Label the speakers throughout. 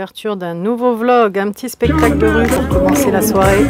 Speaker 1: l'ouverture d'un nouveau vlog, un petit spectacle de rue pour commencer la soirée.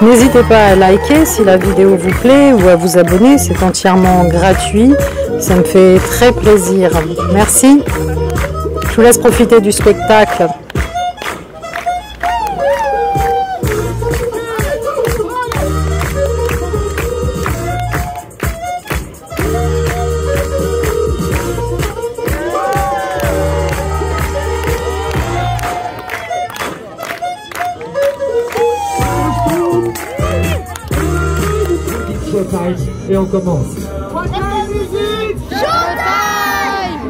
Speaker 1: N'hésitez pas à liker si la vidéo vous plaît ou à vous abonner, c'est entièrement gratuit, ça me fait très plaisir. Merci, je vous laisse profiter du spectacle.
Speaker 2: Et on commence.
Speaker 3: Bretagne Musique Showtime.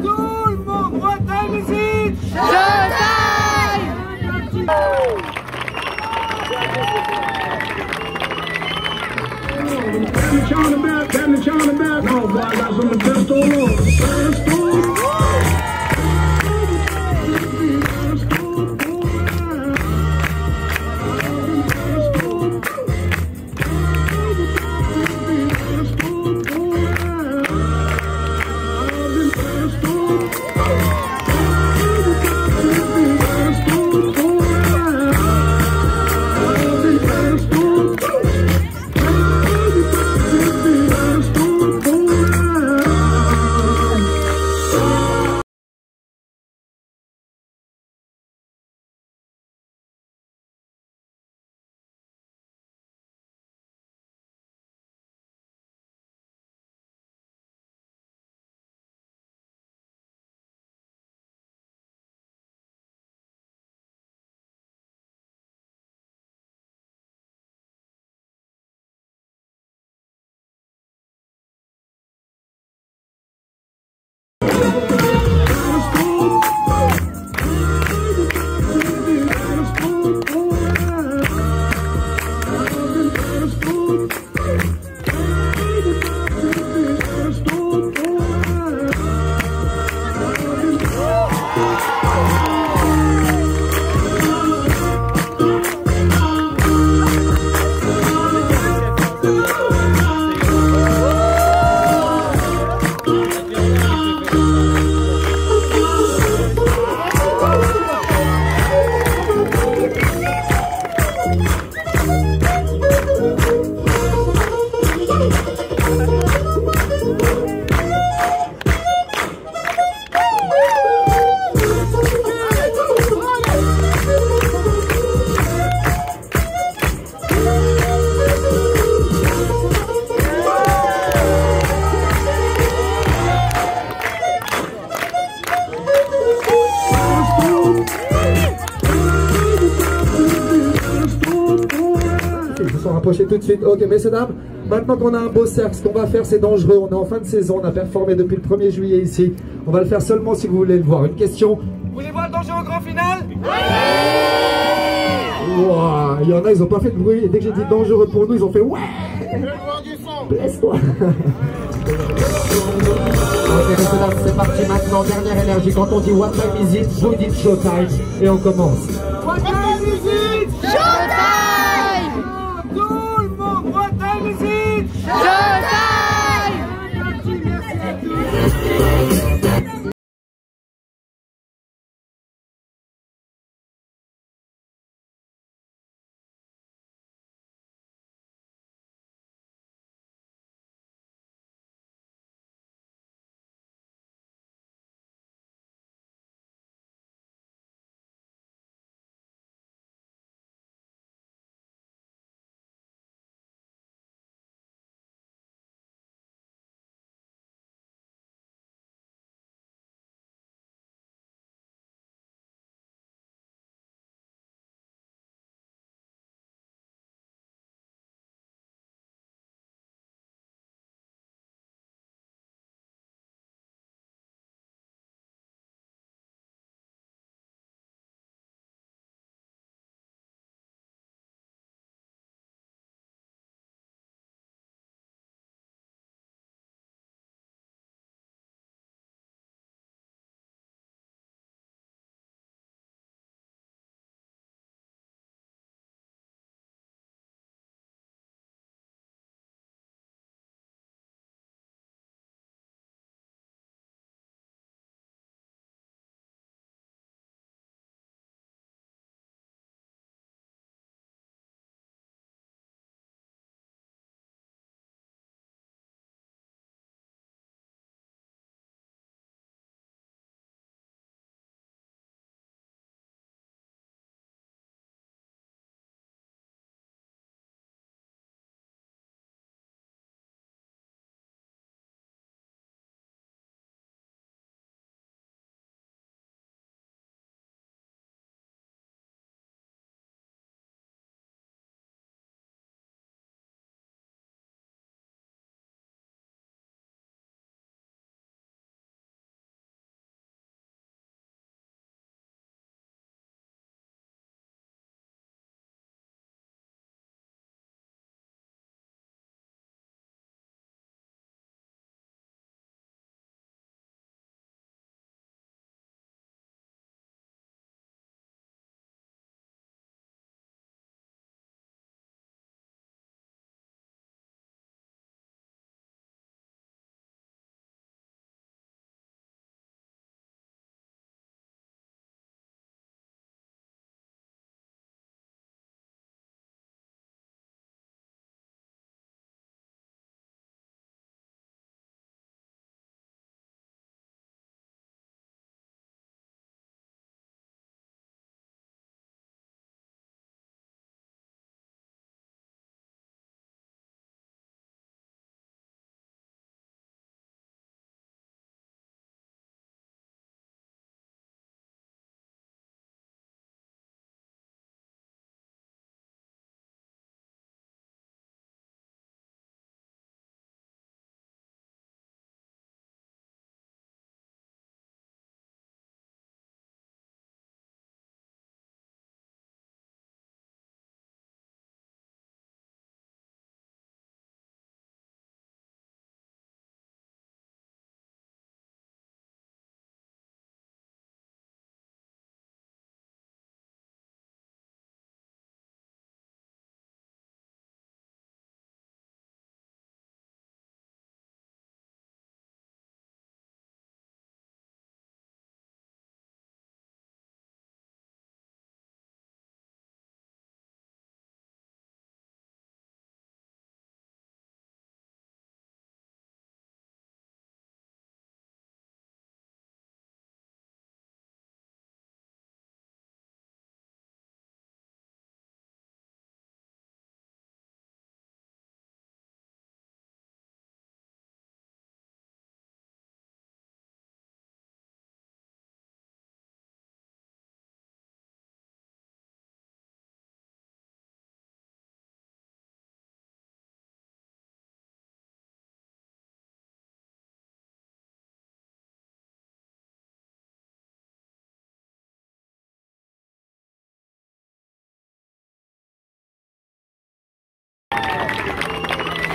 Speaker 3: Tout le monde, Bretagne Musique Showtime.
Speaker 2: Rapprocher tout de suite. Ok, messieurs, dames, maintenant qu'on a un beau cercle, ce qu'on va faire, c'est dangereux. On est en fin de saison, on a performé depuis le 1er juillet ici. On va le faire seulement si vous voulez le voir. Une question.
Speaker 3: Vous voulez voir le danger au grand final?
Speaker 2: Wow, il y en a, ils n'ont pas fait de bruit. Et dès que j'ai dit dangereux pour nous, ils ont fait ouais. Laisse-toi. Ok, messieurs, dames, c'est parti maintenant. Dernière énergie. Quand on dit what time is it, vous dites showtime. Et on commence.
Speaker 3: What time is it?
Speaker 4: Showtime!
Speaker 3: Tout le monde, what time is it?
Speaker 4: Showtime!
Speaker 3: Merci à tous.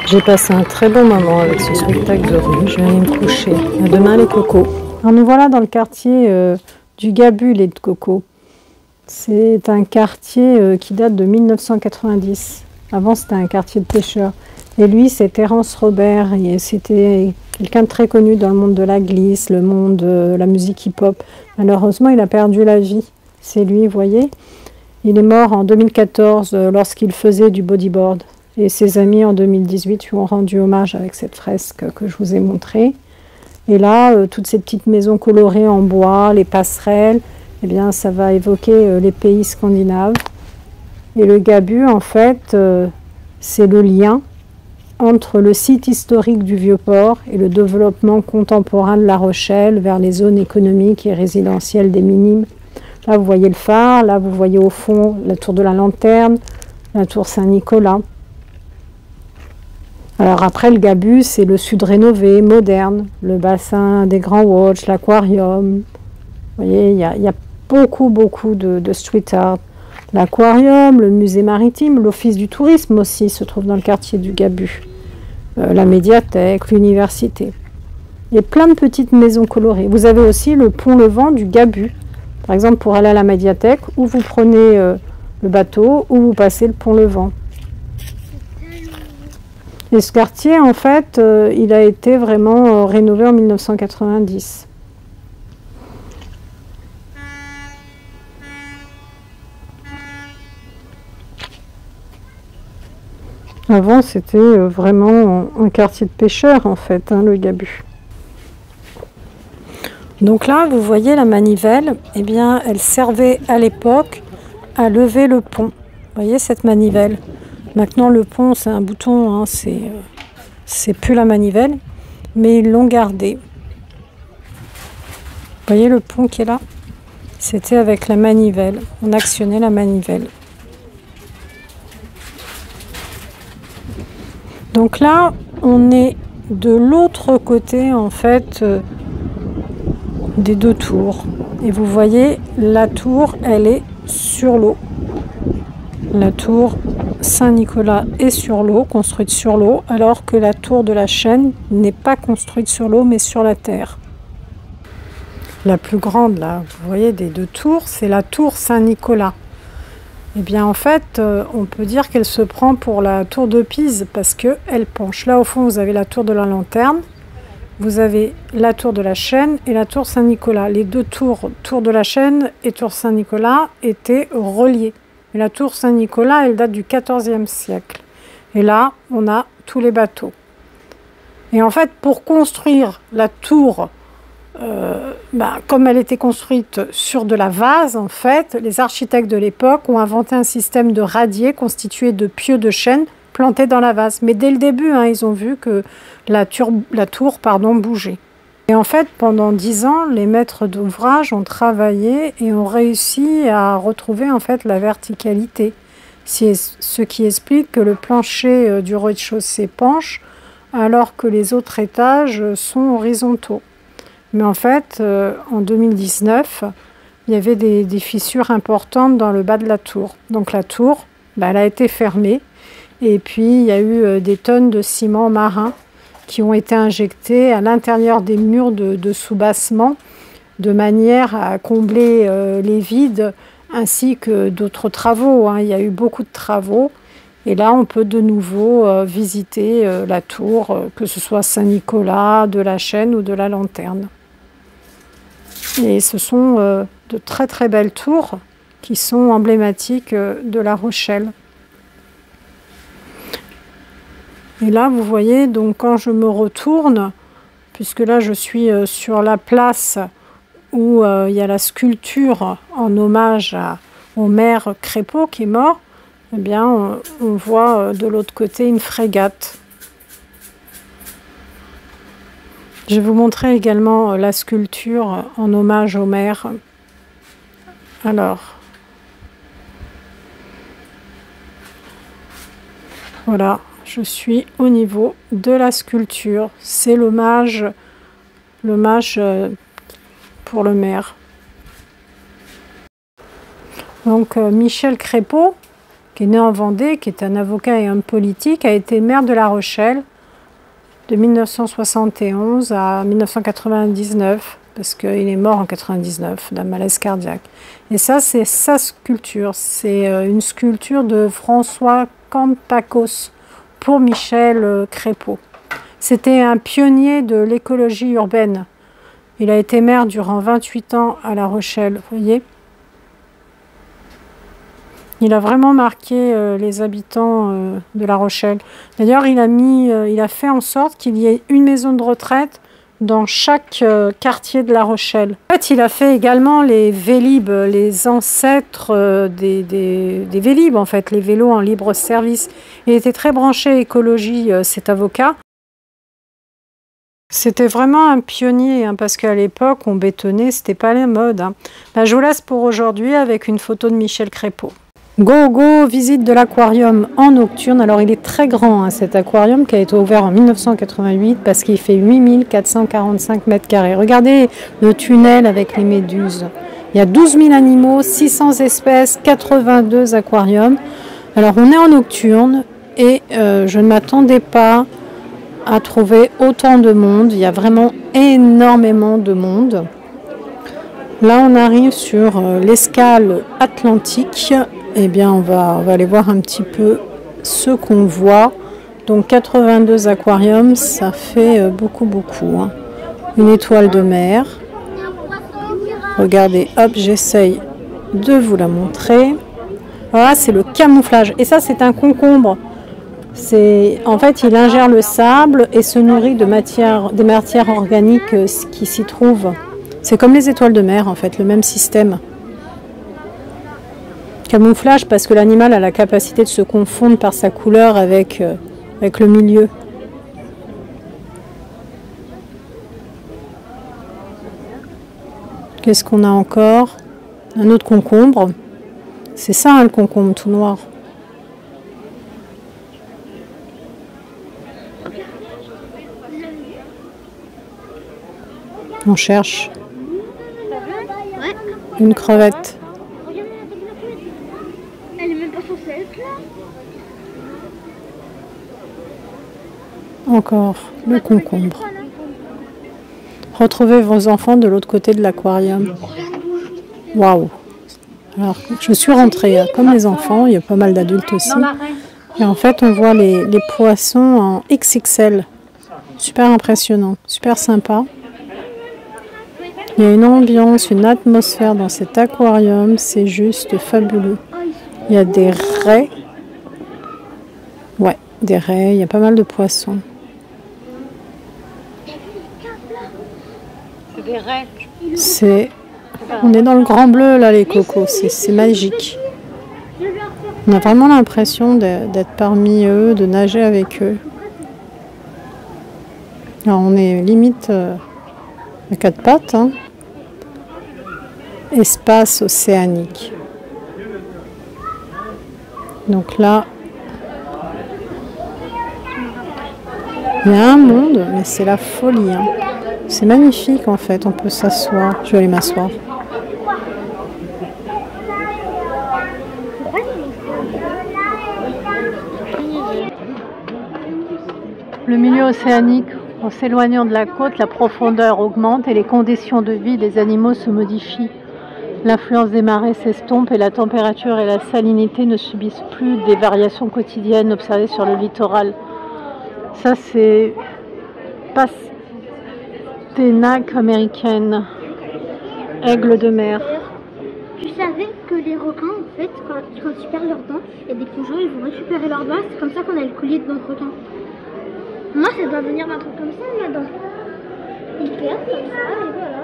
Speaker 1: J'ai passé un très bon moment avec ce spectacle de rue. Je vais aller me coucher. À demain les cocos. Alors nous voilà dans le quartier du Gabus, les cocos. C'est un quartier qui date de 1990. Avant, c'était un quartier de pêcheurs. Et lui, c'est Terence Robert. C'était quelqu'un de très connu dans le monde de la glisse, le monde de la musique hip-hop. Malheureusement, il a perdu la vie. C'est lui, vous voyez. Il est mort en 2014 lorsqu'il faisait du bodyboard. Et ses amis, en 2018, lui ont rendu hommage avec cette fresque que je vous ai montrée. Et là, toutes ces petites maisons colorées en bois, les passerelles, eh bien, ça va évoquer les pays scandinaves. Et le Gabus, en fait, c'est le lien entre le site historique du Vieux-Port et le développement contemporain de La Rochelle vers les zones économiques et résidentielles des Minimes. Là, vous voyez le phare, là, vous voyez au fond la tour de la Lanterne, la tour Saint-Nicolas. Alors après, le Gabus, c'est le sud rénové, moderne, le bassin des Grands Watch, l'aquarium. Vous voyez, il y a beaucoup de street art. L'aquarium, le musée maritime, l'office du tourisme aussi se trouve dans le quartier du Gabus. La médiathèque, l'université. Il y a plein de petites maisons colorées. Vous avez aussi le pont Levant du Gabus. Par exemple, pour aller à la médiathèque, ou vous prenez le bateau, ou vous passez le pont Levant. Et ce quartier, en fait, il a été vraiment rénové en 1990. Avant, c'était vraiment un quartier de pêcheurs, en fait, hein, le Gabus. Donc là, vous voyez la manivelle, eh bien, elle servait à l'époque à lever le pont. Vous voyez cette manivelle? Maintenant, le pont, c'est un bouton, hein, c'est plus la manivelle, mais ils l'ont gardé. Vous voyez le pont qui est là? C'était avec la manivelle. On actionnait la manivelle. Donc là, on est de l'autre côté, en fait, des deux tours. Et vous voyez, la tour, elle est sur l'eau. La tour Saint-Nicolas est sur l'eau, construite sur l'eau, alors que la tour de la Chaîne n'est pas construite sur l'eau, mais sur la terre. La plus grande, là, vous voyez, des deux tours, c'est la tour Saint-Nicolas. Eh bien, en fait, on peut dire qu'elle se prend pour la tour de Pise, parce qu'elle penche. Là, au fond, vous avez la tour de la Lanterne, vous avez la tour de la Chaîne et la tour Saint-Nicolas. Les deux tours, tour de la Chaîne et tour Saint-Nicolas, étaient reliées. Et la tour Saint-Nicolas, elle date du XIVe siècle. Et là, on a tous les bateaux. Et en fait, pour construire la tour, comme elle était construite sur de la vase, en fait, les architectes de l'époque ont inventé un système de radier constitué de pieux de chêne plantés dans la vase. Mais dès le début, hein, ils ont vu que la tour bougeait. Et en fait, pendant 10 ans, les maîtres d'ouvrage ont travaillé et ont réussi à retrouver en fait la verticalité. Ce qui explique que le plancher du rez-de-chaussée penche alors que les autres étages sont horizontaux. Mais en fait, en 2019, il y avait des fissures importantes dans le bas de la tour. Donc la tour, elle a été fermée. Et puis, il y a eu des tonnes de ciment marin qui ont été injectés à l'intérieur des murs de soubassement de manière à combler les vides ainsi que d'autres travaux. Hein. Il y a eu beaucoup de travaux et là on peut de nouveau visiter la tour, que ce soit Saint-Nicolas, de la Chaîne ou de la Lanterne. Et ce sont de très très belles tours qui sont emblématiques de La Rochelle. Et là, vous voyez, donc quand je me retourne, puisque là je suis sur la place où il y a la sculpture en hommage au maire Crépeau qui est mort, eh bien on voit de l'autre côté une frégate. Je vais vous montrer également la sculpture en hommage au maire. Alors, voilà. Je suis au niveau de la sculpture. C'est l'hommage pour le maire. Donc Michel Crépeau, qui est né en Vendée, qui est un avocat et homme politique, a été maire de La Rochelle de 1971 à 1999, parce qu'il est mort en 99 d'un malaise cardiaque. Et ça, c'est sa sculpture. C'est une sculpture de François Campacos pour Michel Crépeau. C'était un pionnier de l'écologie urbaine. Il a été maire durant 28 ans à La Rochelle, vous voyez. Il a vraiment marqué les habitants de La Rochelle. D'ailleurs, il a fait en sorte qu'il y ait une maison de retraite dans chaque quartier de La Rochelle. En fait, il a fait également les Vélib, les ancêtres des Vélib, en fait, les vélos en libre service. Il était très branché écologie, cet avocat. C'était vraiment un pionnier, hein, parce qu'à l'époque, on bétonnait, c'était pas la mode. Hein. Là, je vous laisse pour aujourd'hui avec une photo de Michel Crépeau. Go, go, visite de l'aquarium en nocturne. Alors, il est très grand, hein, cet aquarium qui a été ouvert en 1988 parce qu'il fait 8445 mètres carrés. Regardez le tunnel avec les méduses. Il y a 12 000 animaux, 600 espèces, 82 aquariums. Alors, on est en nocturne et je ne m'attendais pas à trouver autant de monde. Il y a vraiment énormément de monde. Là, on arrive sur l'escale atlantique. Eh bien, on va aller voir un petit peu ce qu'on voit. Donc, 82 aquariums, ça fait beaucoup. Hein. Une étoile de mer. Regardez, hop, j'essaye de vous la montrer. Voilà, c'est le camouflage. Et ça, c'est un concombre. En fait, il ingère le sable et se nourrit des matières organiques qui s'y trouvent. C'est comme les étoiles de mer, en fait, le même système. Camouflage parce que l'animal a la capacité de se confondre par sa couleur avec le milieu. Qu'est-ce qu'on a encore? Un autre concombre. C'est ça, hein, le concombre tout noir. On cherche une crevette.
Speaker 4: Elle est même pas censée être là.
Speaker 1: Encore le concombre. Retrouvez vos enfants de l'autre côté de l'aquarium. Waouh! Alors, je suis rentrée comme les enfants, il y a pas mal d'adultes aussi. Et en fait, on voit les poissons en XXL. Super impressionnant, super sympa. Il y a une ambiance, une atmosphère dans cet aquarium, c'est juste fabuleux. Il y a des raies. Ouais, des raies, il y a pas mal de poissons. C'est des raies. On est dans le grand bleu là, les cocos, c'est magique. On a vraiment l'impression d'être parmi eux, de nager avec eux. Alors on est limite à quatre pattes, hein. Espace océanique. Donc là, il y a un monde, mais c'est la folie. Hein. C'est magnifique en fait, on peut s'asseoir. Je vais aller m'asseoir. Le milieu océanique, en s'éloignant de la côte, la profondeur augmente et les conditions de vie des animaux se modifient. L'influence des marées s'estompe et la température et la salinité ne subissent plus des variations quotidiennes observées sur le littoral. Ça, c'est Pasténaque américaine, aigle de mer.
Speaker 5: Tu savais que les requins, en fait, quand ils perdent leurs dents, il y a des plongeons, ils vont récupérer leurs dents. C'est comme ça qu'on a le collier de notre requin. Moi, ça doit venir d'un truc comme ça, là-dedans. Ils perdent comme ça, et voilà.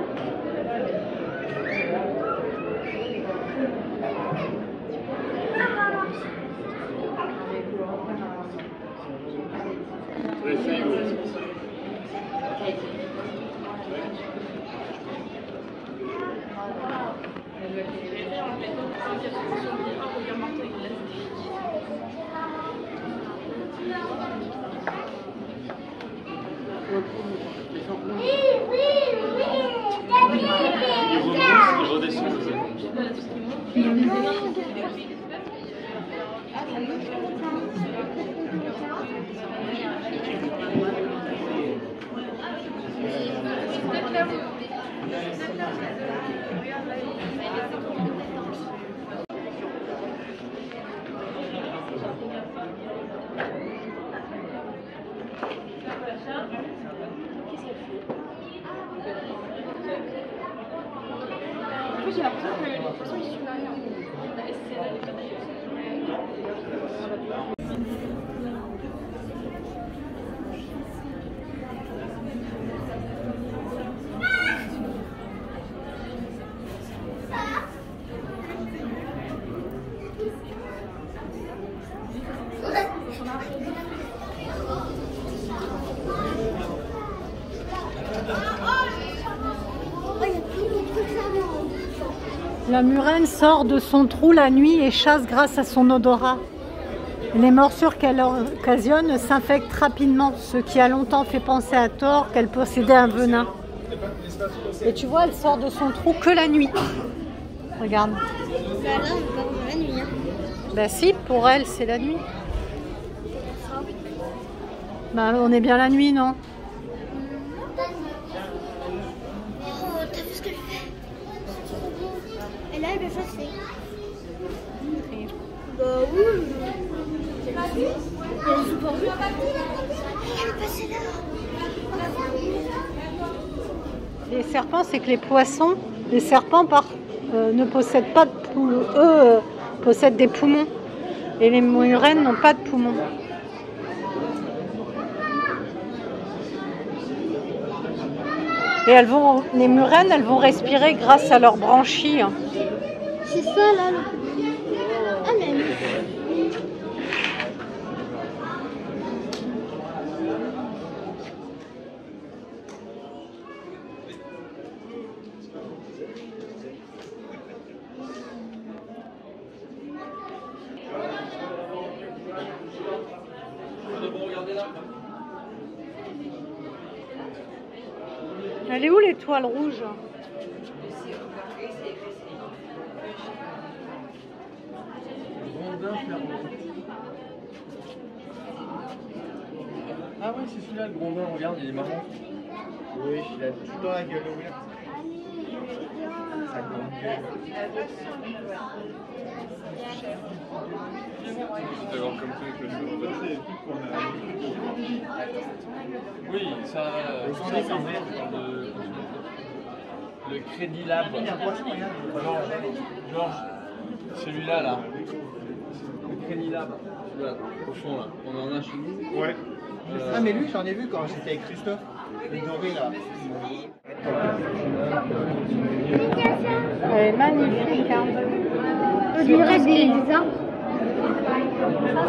Speaker 6: J'ai l'impression que les poissons ils sont là.
Speaker 1: La murène sort de son trou la nuit et chasse grâce à son odorat. Les morsures qu'elle occasionne s'infectent rapidement, ce qui a longtemps fait penser à tort qu'elle possédait un venin. Et tu vois, elle sort de son trou que la nuit. Regarde.
Speaker 5: Bah là, on est pas vraiment la nuit. Hein.
Speaker 1: Bah si, pour elle, c'est la nuit. Bah on est bien la nuit, non?
Speaker 5: Oh, t'as vu ce qu'elle fait? Et là, elle va chasser. Bah oui. Elle joue pas. Elle est passée là.
Speaker 1: Les serpents, c'est que les poissons, les serpents ne possèdent pas de poumons. Eux possèdent des poumons. Et les murènes n'ont pas de poumons. Et les murènes, elles vont respirer grâce à leurs branchies.
Speaker 5: C'est ça là. Ah mais
Speaker 1: Elle est où l'étoile rouge?
Speaker 7: Ah oui, c'est celui-là, le grondin, regarde, il est marrant. Oui, il a tout le temps la gueule ouverte. Sa grande gueule.
Speaker 6: Tu vas voir comme ça avec le cheveu. Oui, ça. Le Crédit Lab. Georges, celui-là, là. Le Crédit Lab. Celui-là, au fond, là. On en a chez nous.
Speaker 7: Ouais. Ah, mais lui, j'en ai vu quand j'étais avec Christophe. Le doré, là.
Speaker 1: Elle est magnifique. Hein.
Speaker 5: on dirait des arbres.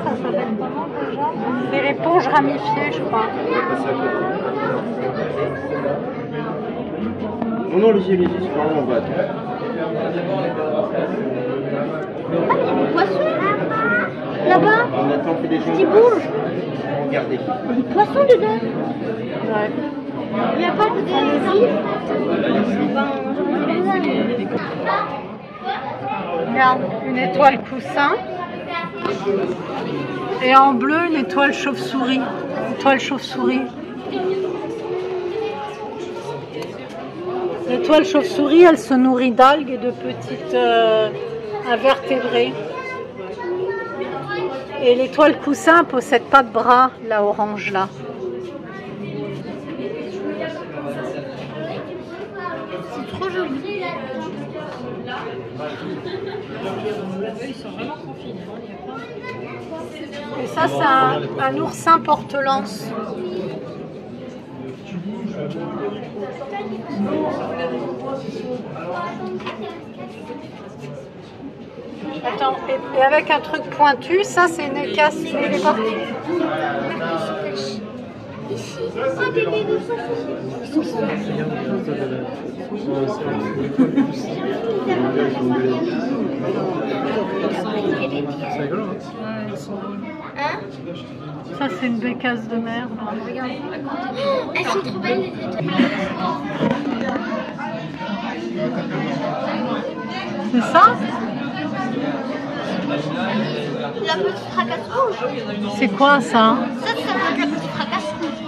Speaker 1: Ça s'appelle comment déjà? C'est l'éponge ramifiée, je crois.
Speaker 7: Non, non, les yeux, c'est pas vraiment bas.
Speaker 5: Poisson là-bas.
Speaker 7: On attend que des gens
Speaker 5: Qui bouge.
Speaker 7: Regardez.
Speaker 5: Il y a des poissons dedans.
Speaker 1: Ouais.
Speaker 5: Il n'y a pas de
Speaker 1: Regarde, une étoile coussin. Et en bleu, une étoile chauve-souris. Étoile chauve-souris. L'étoile chauve-souris, elle se nourrit d'algues et de petites invertébrés. Et l'étoile coussin ne possède pas de bras, la orange là.
Speaker 5: C'est trop joli.
Speaker 1: Et ça, c'est un oursin porte-lance. Attends, et avec un truc pointu, ça c'est une écasse. Il est parti.
Speaker 5: Oh, des bébés hein?
Speaker 1: Ça c'est une bécasse de mer.
Speaker 5: Regarde. Elles sont trop belles les étoiles.
Speaker 1: C'est ça?
Speaker 5: La petite fracasse rouge.
Speaker 1: C'est quoi ça?
Speaker 5: Ça s'appelle la petite fracasse rouge.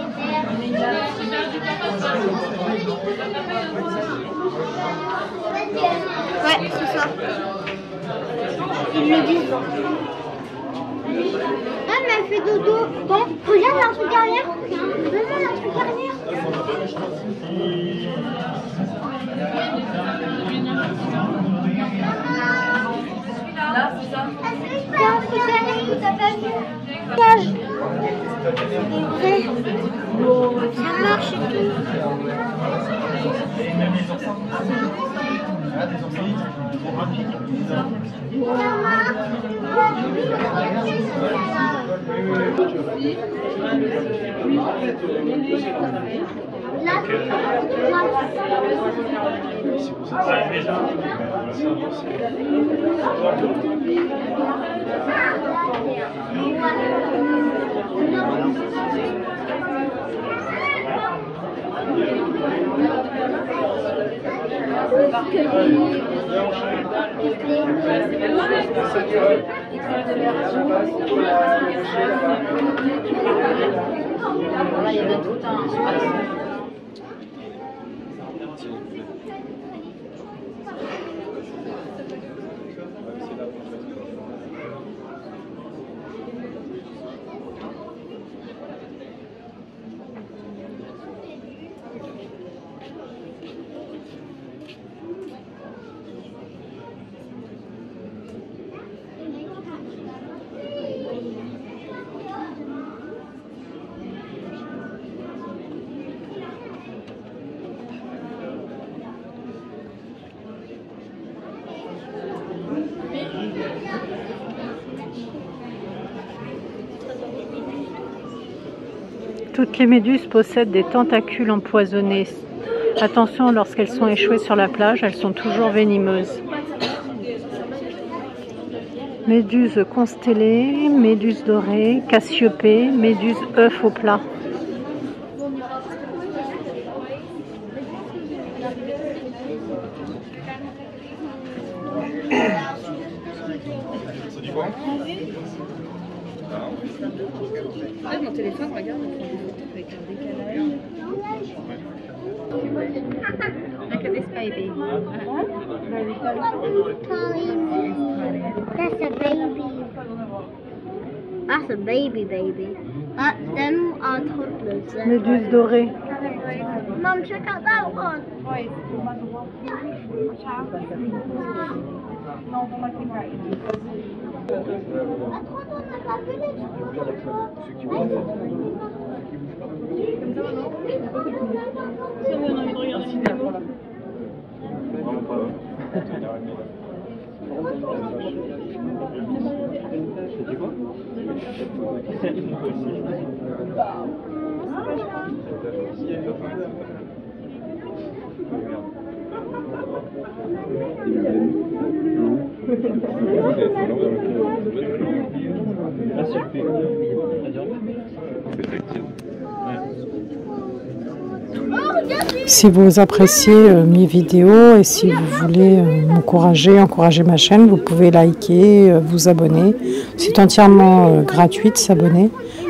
Speaker 5: Ouais, c'est ça. Ils le disent. Ah, mais elle fait dodo. Bon, regarde, il y a un truc derrière. Maman, il y a un truc derrière.
Speaker 8: Là, c'est ça.
Speaker 5: Il y a un truc derrière que t'as pas vu. Cage. Ça marche et tout.
Speaker 8: Là, il y avait tout un espace.
Speaker 1: Toutes les méduses possèdent des tentacules empoisonnés. Attention, lorsqu'elles sont échouées sur la plage, elles sont toujours venimeuses. Méduse constellée, méduse dorée, cassiopée, méduse œuf au plat.
Speaker 8: Ah, mon téléphone, regarde, on prend des photos avec un décalage. Look at this baby.
Speaker 5: That's a baby. That's a baby. Them are toddlers.
Speaker 1: Méduse dorée.
Speaker 5: Mom, check out that one.
Speaker 1: Si vous appréciez mes vidéos et si vous voulez encourager ma chaîne, vous pouvez liker, vous abonner. C'est entièrement gratuit de s'abonner.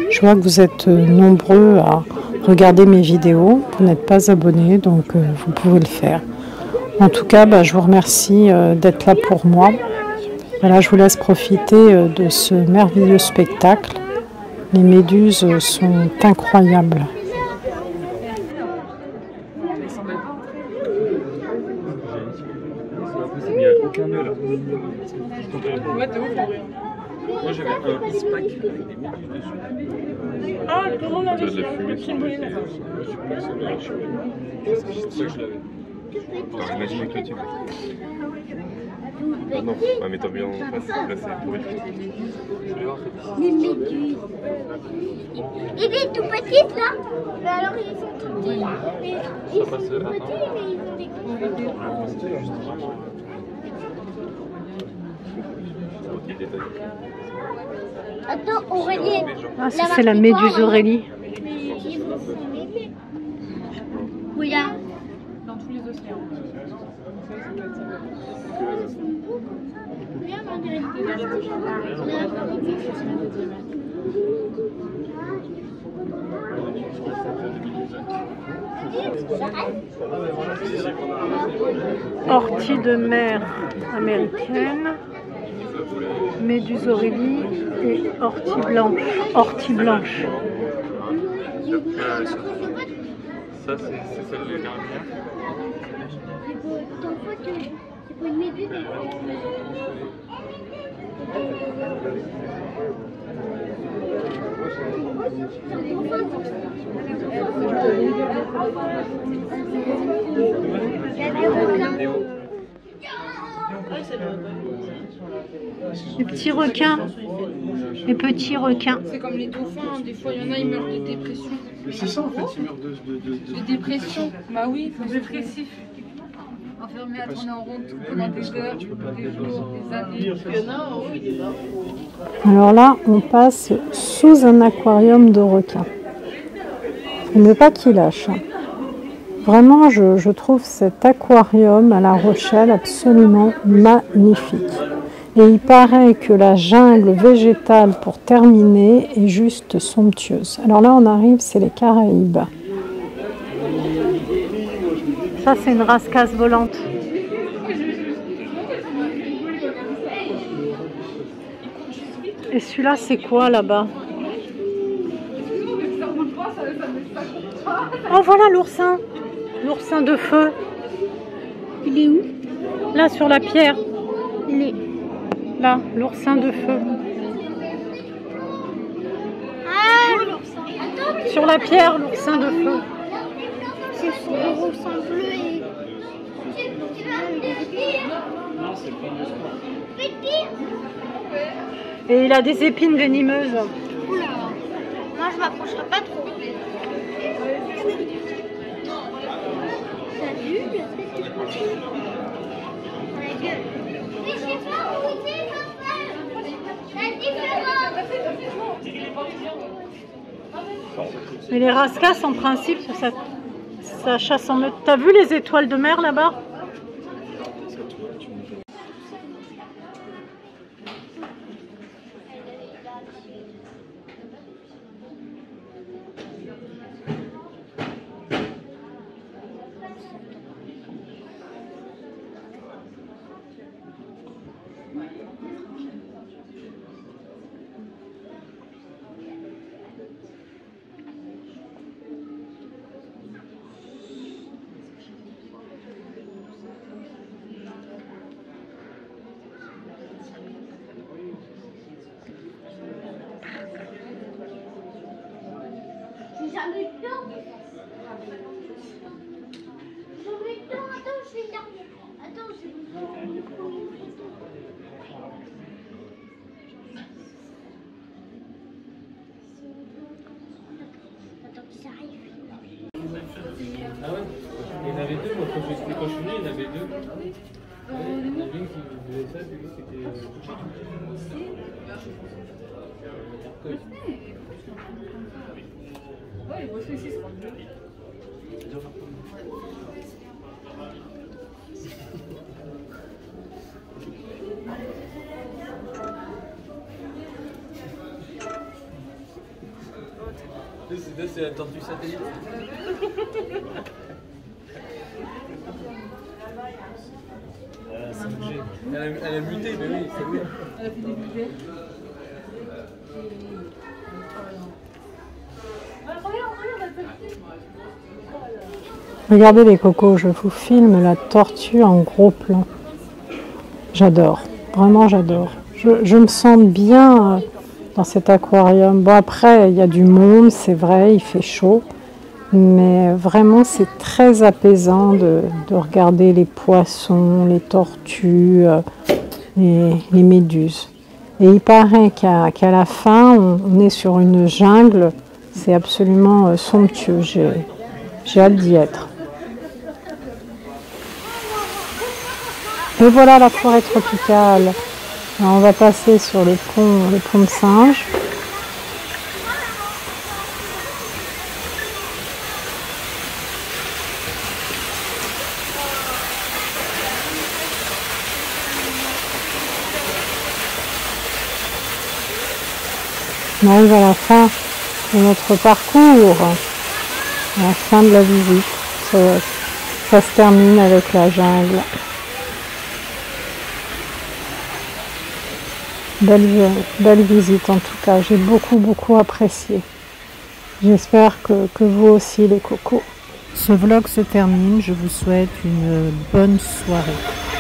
Speaker 1: Je vois que vous êtes nombreux à regarder mes vidéos. Vous n'êtes pas abonnés, donc vous pouvez le faire. En tout cas, je vous remercie d'être là pour moi. Voilà, je vous laisse profiter de ce merveilleux spectacle. Les méduses sont incroyables.
Speaker 7: Il n'y a aucun nœud là. Ouais, t'es ouf en vrai. Moi j'avais un ice-pack avec des méduses dessus.
Speaker 8: Ah, comment on avait
Speaker 7: de la fumée sur le pied. C'est ça que je l'avais. Imagine avec le tube. Ah non, mais t'as bien en face, là c'est pourri. Je vais voir ça.
Speaker 5: Les méduses. Il est tout petit là. Mais alors ils sont tout petits. Ils sont tout petits, mais ils ont des gros. Attends, Aurélie.
Speaker 1: Ah, ça c'est la méduse Aurélie.
Speaker 5: Oui, là.
Speaker 8: dans tous les océans.
Speaker 5: Regarde, on dirait
Speaker 1: Ortie de mer américaine, Méduse aurélie et ortie blanche. Ortie blanche.
Speaker 7: Ça, c'est celle de dernière.
Speaker 1: Les petits requins. Les petits requins.
Speaker 8: C'est comme les dauphins, des fois il y en a, ils meurent de dépression.
Speaker 7: Mais c'est ça en fait, ils meurent de
Speaker 8: dépression. Bah oui, ils sont dépressifs. Enfermés à tourner en rond pendant des heures, des jours, des années.
Speaker 1: Alors là, on passe sous un aquarium de requins. Il ne veut pas qu'il lâche. Vraiment, je trouve cet aquarium à La Rochelle absolument magnifique. Et il paraît que la jungle végétale, pour terminer, est juste somptueuse. Alors là, on arrive, c'est les Caraïbes. Ça, c'est une rascasse volante. Et celui-là, c'est quoi là-bas? Oh, voilà l'oursin. L'oursin de feu.
Speaker 5: Il est où?
Speaker 1: Là, sur la pierre.
Speaker 5: Il est...
Speaker 1: Là, l'oursin de feu.
Speaker 5: Ah, attends,
Speaker 1: Sur la pierre, l'oursin de feu.
Speaker 5: c'est son oursin bleu et...
Speaker 1: Et il a des épines venimeuses.
Speaker 5: Oula, moi je m'approcherai pas trop. T'as vu la tête du poisson? La gueule. Mais je sais pas où c'est, papa. La différence.
Speaker 1: Mais les rascasses, en principe, ça chasse en meute. T'as vu les étoiles de mer là-bas?
Speaker 5: J'ai jamais eu le temps. J'aurais eu le temps. Attends, je vais regarder. Attends, j'ai besoin de prendre une photo. Attends, ça arrive.
Speaker 7: Ah ouais. Il y en avait deux, moi quand je suis venu, il y en avait deux. Il y en avait une qui faisait ça, puis l'autre c'était
Speaker 8: Ouais, moi aussi, c'est
Speaker 6: C'est la tortue satellite. Elle a muté, mais oui, c'est oui.
Speaker 8: Elle a fait des budgets.
Speaker 1: Regardez les cocos, je vous filme la tortue en gros plan. J'adore, vraiment j'adore. Je me sens bien dans cet aquarium. Bon après, il y a du monde, c'est vrai, il fait chaud. Mais vraiment, c'est très apaisant de regarder les poissons, les tortues, les méduses. Et il paraît qu'à la fin, on est sur une jungle. C'est absolument somptueux. J'ai hâte d'y être. Et voilà la forêt tropicale. Alors, on va passer sur le pont de Singe. On arrive à la fin de notre parcours, à la fin de la visite. Ça se termine avec la jungle. Belle visite en tout cas, j'ai beaucoup apprécié. J'espère que vous aussi les cocos. Ce vlog se termine, je vous souhaite une bonne soirée.